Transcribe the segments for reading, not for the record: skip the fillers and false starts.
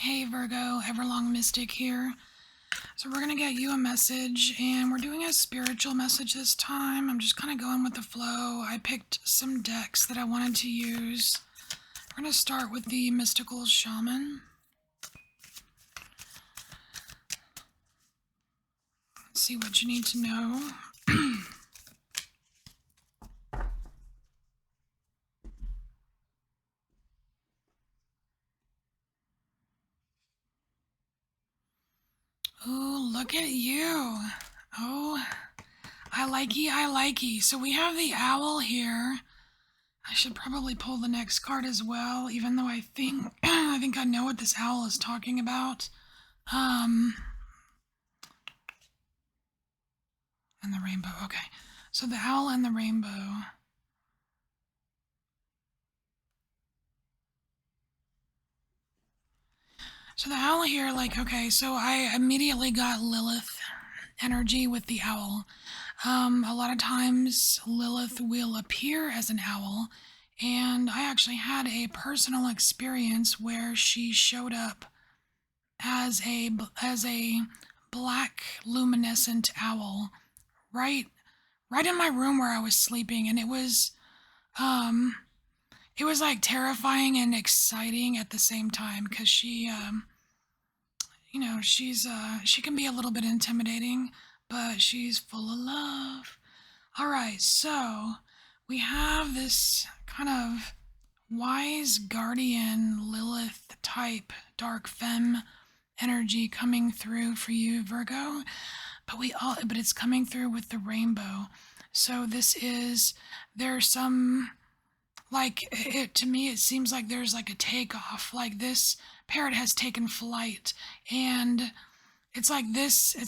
Hey Virgo, EverlongMystic here. So we're going to get you a message, and we're doing a spiritual message this time. I'm just kind of going with the flow. I picked some decks that I wanted to use. We're going to start with the Mystical Shaman. Let's see what you need to know. Oh, look at you. Oh, I likey. So we have the owl here. I should probably pull the next card as well, even though I think I know what this owl is talking about. And the rainbow. Okay. So the owl and the rainbow. So the owl here, okay, so I immediately got Lilith energy with the owl. A lot of times Lilith will appear as an owl, and I actually had a personal experience where she showed up as a black luminescent owl right in my room where I was sleeping, and it was like terrifying and exciting at the same time, because she she can be a little bit intimidating, but she's full of love. All right, so we have this kind of wise guardian Lilith type dark femme energy coming through for you, Virgo, but it's coming through with the rainbow. So there's some, to me it seems like there's like a takeoff, like this parrot has taken flight, and it's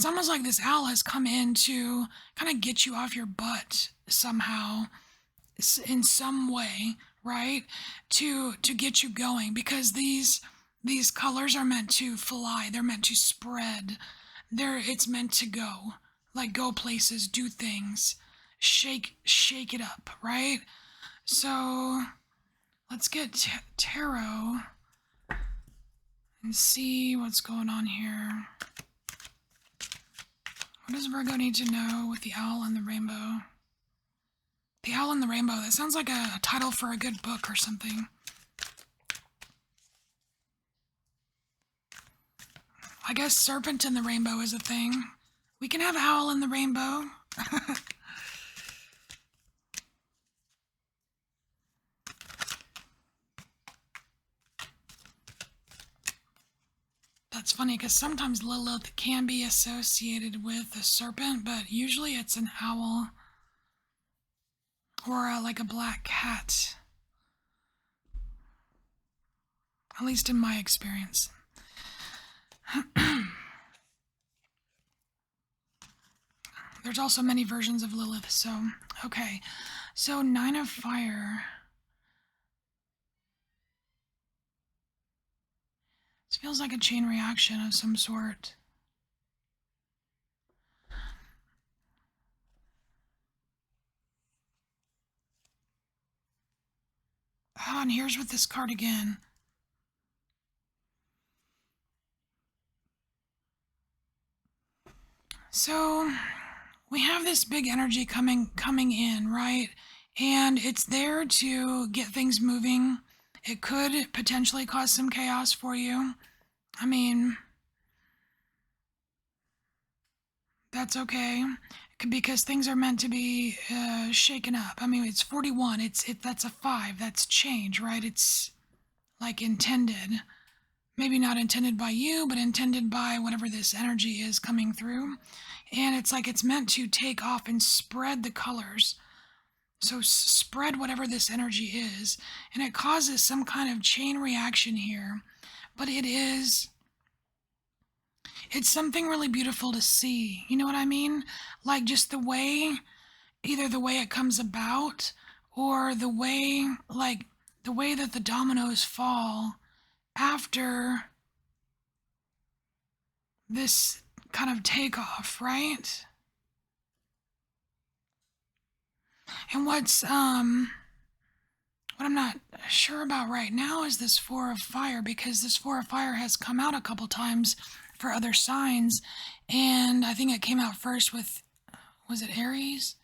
almost like this owl has come in to kind of get you off your butt somehow, in some way, right? To get you going, because these colors are meant to fly, they're meant to spread, it's meant to go places, do things, shake it up, right? So let's get tarot and see what's going on here. What does Virgo need to know with the owl and the rainbow? The owl and the rainbow, that sounds like a title for a good book or something. I guess serpent and the rainbow is a thing. We can have owl and the rainbow. That's funny, because sometimes Lilith can be associated with a serpent, but usually it's an owl or like a black cat. At least in my experience. There's also many versions of Lilith, so okay. So 9 of Fire. This feels like a chain reaction of some sort. Oh, and here's with this card again. So we have this big energy coming in, right? And it's there to get things moving. It could potentially cause some chaos for you. I mean, that's okay, because things are meant to be shaken up. I mean, it's 41. That's a 5. That's change, right? It's like intended. Maybe not intended by you, but intended by whatever this energy is coming through. And it's like it's meant to take off and spread the colors. So spread whatever this energy is, and it causes some kind of chain reaction here. But it's something really beautiful to see. You know what I mean? Like just either the way it comes about, or the way that the dominoes fall after this kind of takeoff, right? And What I'm not sure about right now is this Four of Fire, because this Four of Fire has come out a couple times for other signs, and I think it came out first with, was it Aries?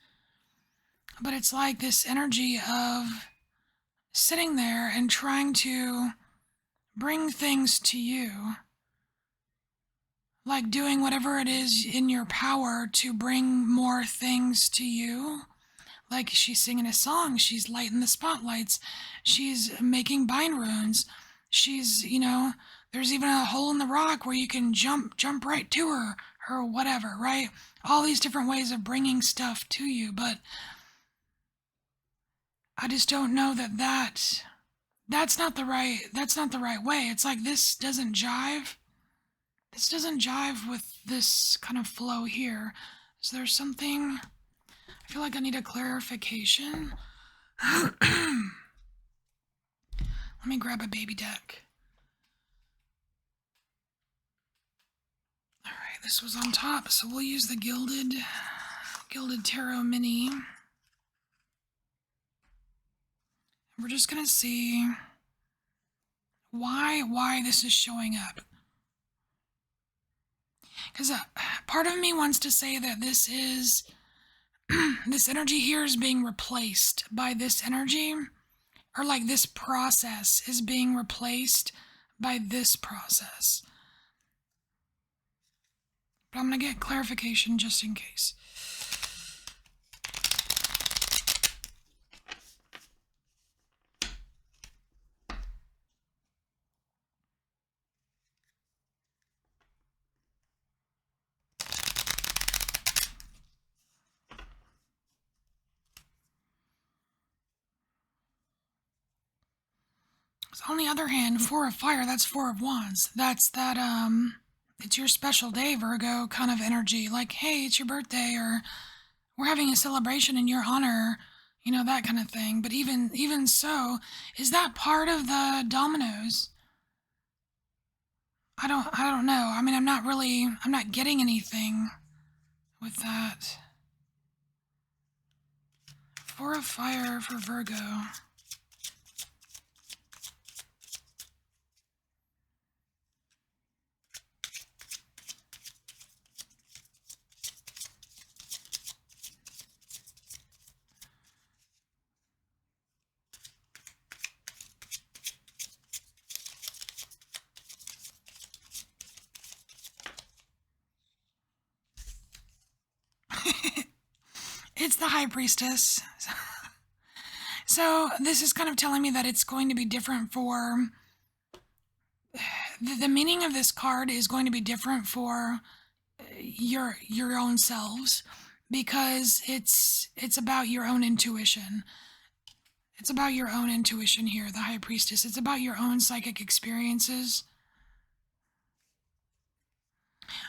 But it's like this energy of sitting there and trying to bring things to you, like doing whatever it is in your power to bring more things to you. Like she's singing a song, she's lighting the spotlights, she's making bind runes, she's, there's even a hole in the rock where you can jump right to her, or whatever, right? All these different ways of bringing stuff to you, but I just don't know that's not the right way. It's like this doesn't jive. This doesn't jive with this kind of flow here. Is there something? I feel like I need a clarification. Let me grab a baby deck. All right, this was on top, so we'll use the Gilded Tarot Mini. We're just gonna see why this is showing up. Because part of me wants to say that this is this energy here is being replaced by this energy, or like this process is being replaced by this process. But I'm going to get clarification just in case. So on the other hand, Four of Fire, that's Four of Wands. That's that, it's your special day, Virgo, kind of energy. Like, hey, it's your birthday, or we're having a celebration in your honor, that kind of thing. But even so, is that part of the dominoes? I don't know. I mean, I'm not getting anything with that. Four of Fire for Virgo. It's the High Priestess. So this is kind of telling me that it's going to be different for... The meaning of this card is going to be different for your own selves, because it's about your own intuition. It's about your own intuition here, the High Priestess. It's about your own psychic experiences.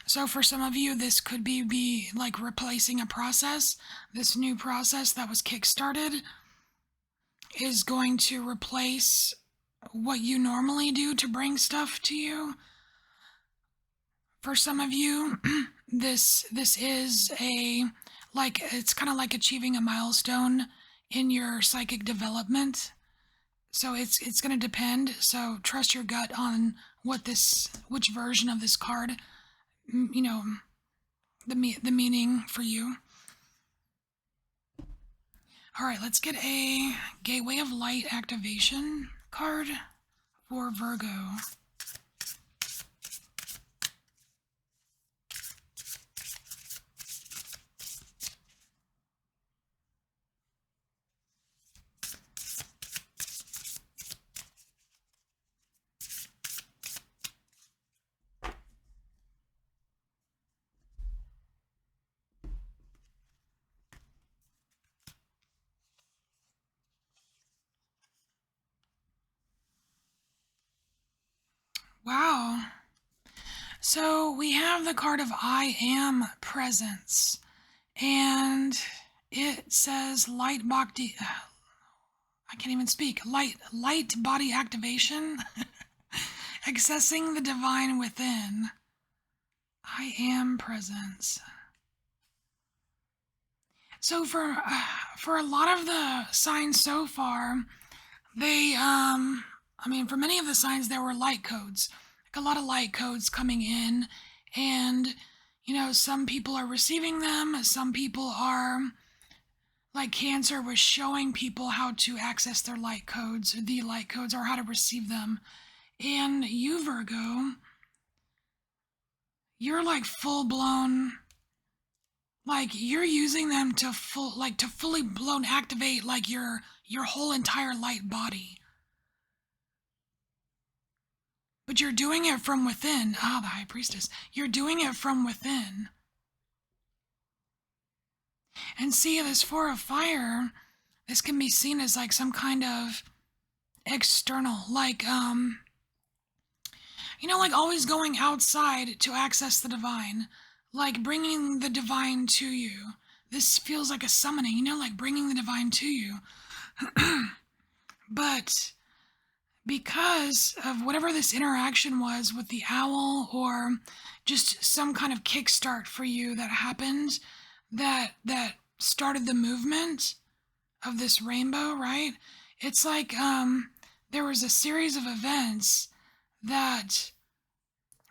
So for some of you, this could be like replacing a process. This new process that was kickstarted is going to replace what you normally do to bring stuff to you. For some of you, this is it's kind of like achieving a milestone in your psychic development. So it's going to depend. So trust your gut on which version of this card, the meaning for you. All right, let's get a Gateway of Light activation card for Virgo. Wow. So we have the card of I Am Presence, and it says light body. I can't even speak. Light body activation, accessing the divine within. I am presence. So for a lot of the signs so far, They, I mean, for many of the signs, there were light codes, like a lot of light codes coming in, and, some people are receiving them, some people are, like Cancer was showing people how to access their light codes, the light codes, or how to receive them. And you, Virgo, you're like full blown, like you're using them to fully blown activate like your whole entire light body. But you're doing it from within. Ah, the High Priestess. You're doing it from within. And see, this Four of Fire, this can be seen as like some kind of external, like, like always going outside to access the divine, like bringing the divine to you. This feels like a summoning, like bringing the divine to you. But because of whatever this interaction was with the owl, or just some kind of kickstart for you that happened, that started the movement of this rainbow, right? It's like there was a series of events that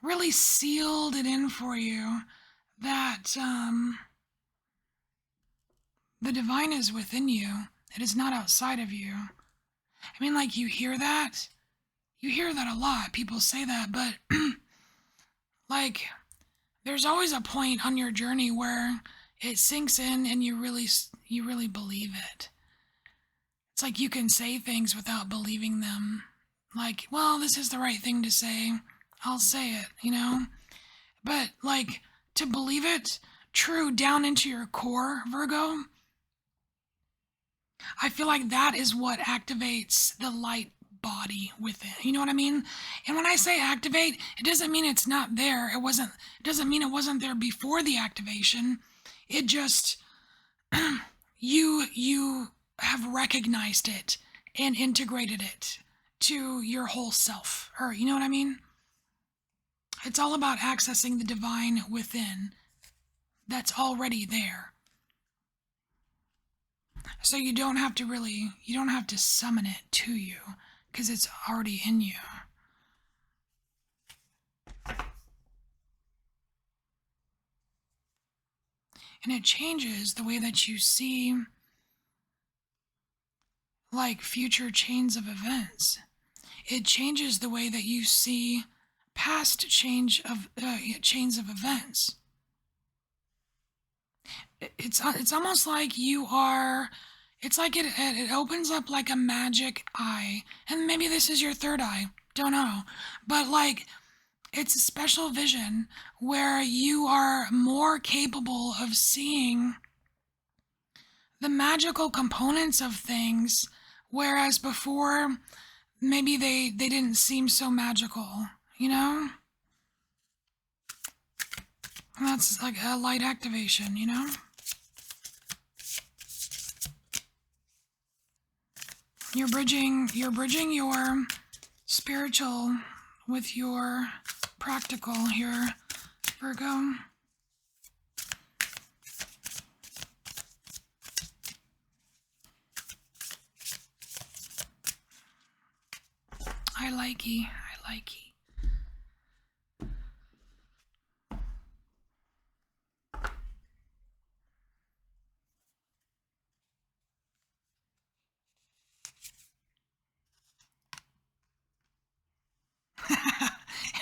really sealed it in for you that the divine is within you. It is not outside of you. I mean, like, you hear that a lot. People say that, but like, there's always a point on your journey where it sinks in and you really believe it. It's like you can say things without believing them. Like, well, this is the right thing to say. I'll say it, But, like, to believe it true down into your core, Virgo, I feel like that is what activates the light body within. You know what I mean? And when I say activate, it doesn't mean it's not there. It doesn't mean it wasn't there before the activation. It just you have recognized it and integrated it to your whole self. Or you know what I mean? It's all about accessing the divine within that's already there. So you don't have to summon it to you, because it's already in you. And it changes the way that you see, like, future chains of events. It changes the way that you see past chains of events. It's almost like you are. It's like it opens up like a magic eye, and maybe this is your third eye. Don't know, but like, it's a special vision where you are more capable of seeing the magical components of things, whereas before maybe they didn't seem so magical, And that's like a light activation, You're bridging your spiritual with your practical here, Virgo. I likey.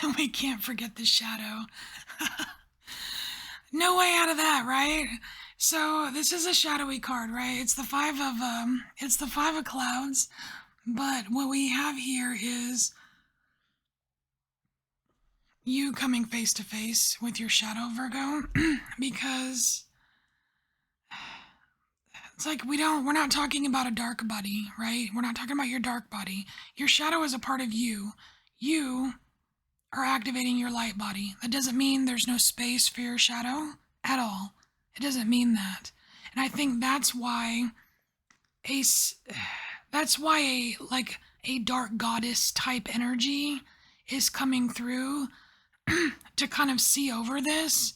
And we can't forget the shadow. No way out of that, right? So this is a shadowy card, right? It's the five of clouds, but what we have here is you coming face to face with your shadow, Virgo, because it's like we're not talking about a dark body, right? We're not talking about your dark body. Your shadow is a part of you. You are activating your light body. That doesn't mean there's no space for your shadow at all. It doesn't mean that. And I think that's why a dark goddess type energy is coming through to kind of see over this,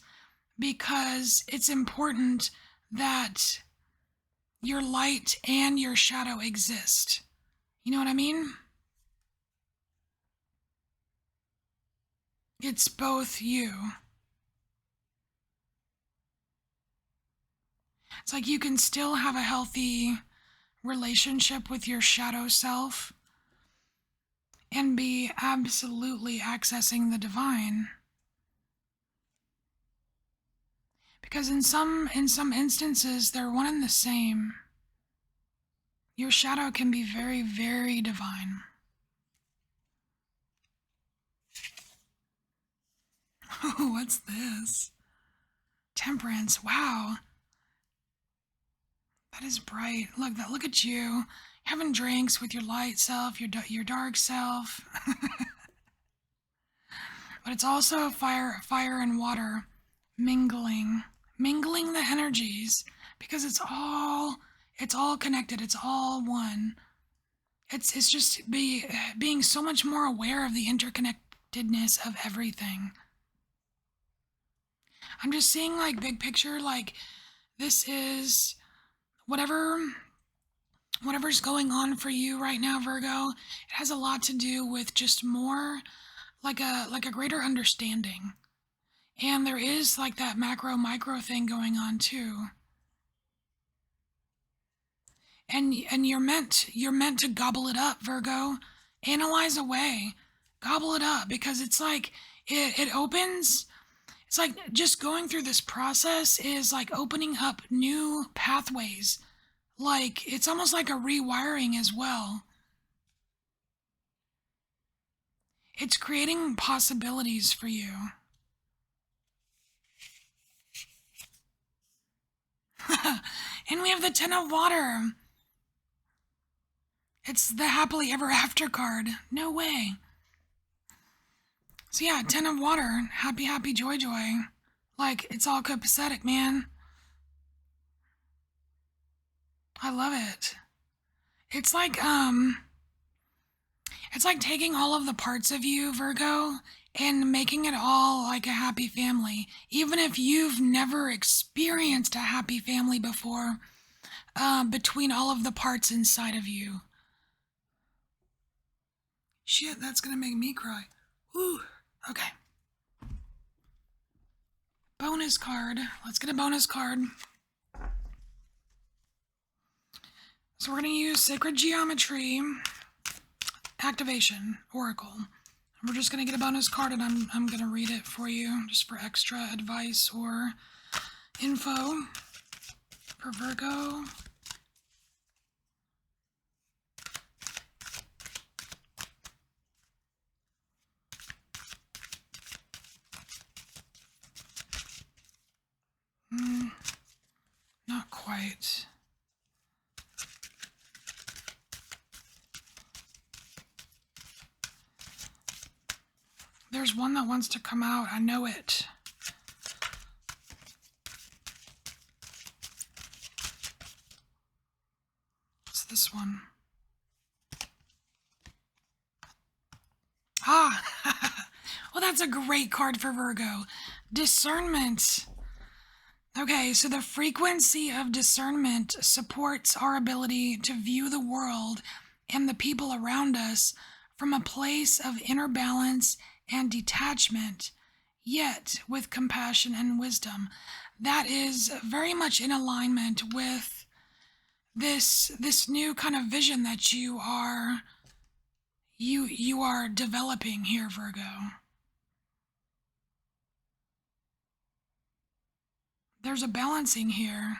because it's important that your light and your shadow exist. You know what I mean? It's both you. It's like you can still have a healthy relationship with your shadow self and be absolutely accessing the divine. Because in some instances they're one and the same. Your shadow can be very, very divine. Oh, what's this? Temperance. Wow. That is bright. Look at you. Having drinks with your light self, your dark self. But it's also fire and water mingling the energies, because it's all connected. It's all one. It's just being so much more aware of the interconnectedness of everything. I'm just seeing like big picture, like this is whatever's going on for you right now, Virgo. It has a lot to do with just more like a greater understanding. And there is like that macro micro thing going on too. And you're meant to gobble it up, Virgo. Analyze away. Gobble it up, because it's like it opens. It's like just going through this process is like opening up new pathways. Like it's almost like a rewiring as well. It's creating possibilities for you. And we have the Ten of Water. It's the happily ever after card. No way. So yeah, Ten of Water. Happy, happy, joy, joy. Like, it's all copacetic, man. I love it. It's like taking all of the parts of you, Virgo, and making it all like a happy family. Even if you've never experienced a happy family before, between all of the parts inside of you. Shit, that's gonna make me cry. Whew. Okay. Bonus card. Let's get a bonus card. So we're gonna use Sacred Geometry Activation Oracle. We're just gonna get a bonus card, and I'm gonna read it for you just for extra advice or info for Virgo. Not quite. There's one that wants to come out. I know it. It's this one. Ah! Well, that's a great card for Virgo. Discernment. Okay, so the frequency of discernment supports our ability to view the world and the people around us from a place of inner balance and detachment, yet with compassion and wisdom. That is very much in alignment with this new kind of vision that you are developing here, Virgo. There's a balancing here.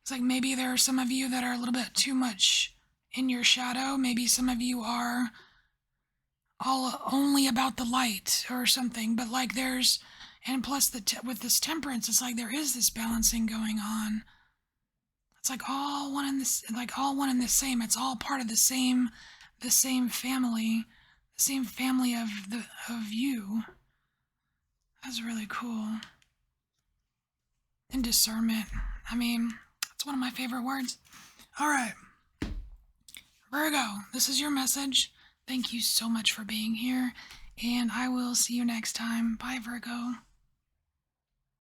It's like maybe there are some of you that are a little bit too much in your shadow. Maybe some of you are all only about the light or something. But like there's, and plus with this temperance, it's like there is this balancing going on. It's like all one in this, like all one and the same. It's all part of the same family, the same family of you. That's really cool. And discernment. I mean, it's one of my favorite words. All right. Virgo, this is your message. Thank you so much for being here, and I will see you next time. Bye, Virgo.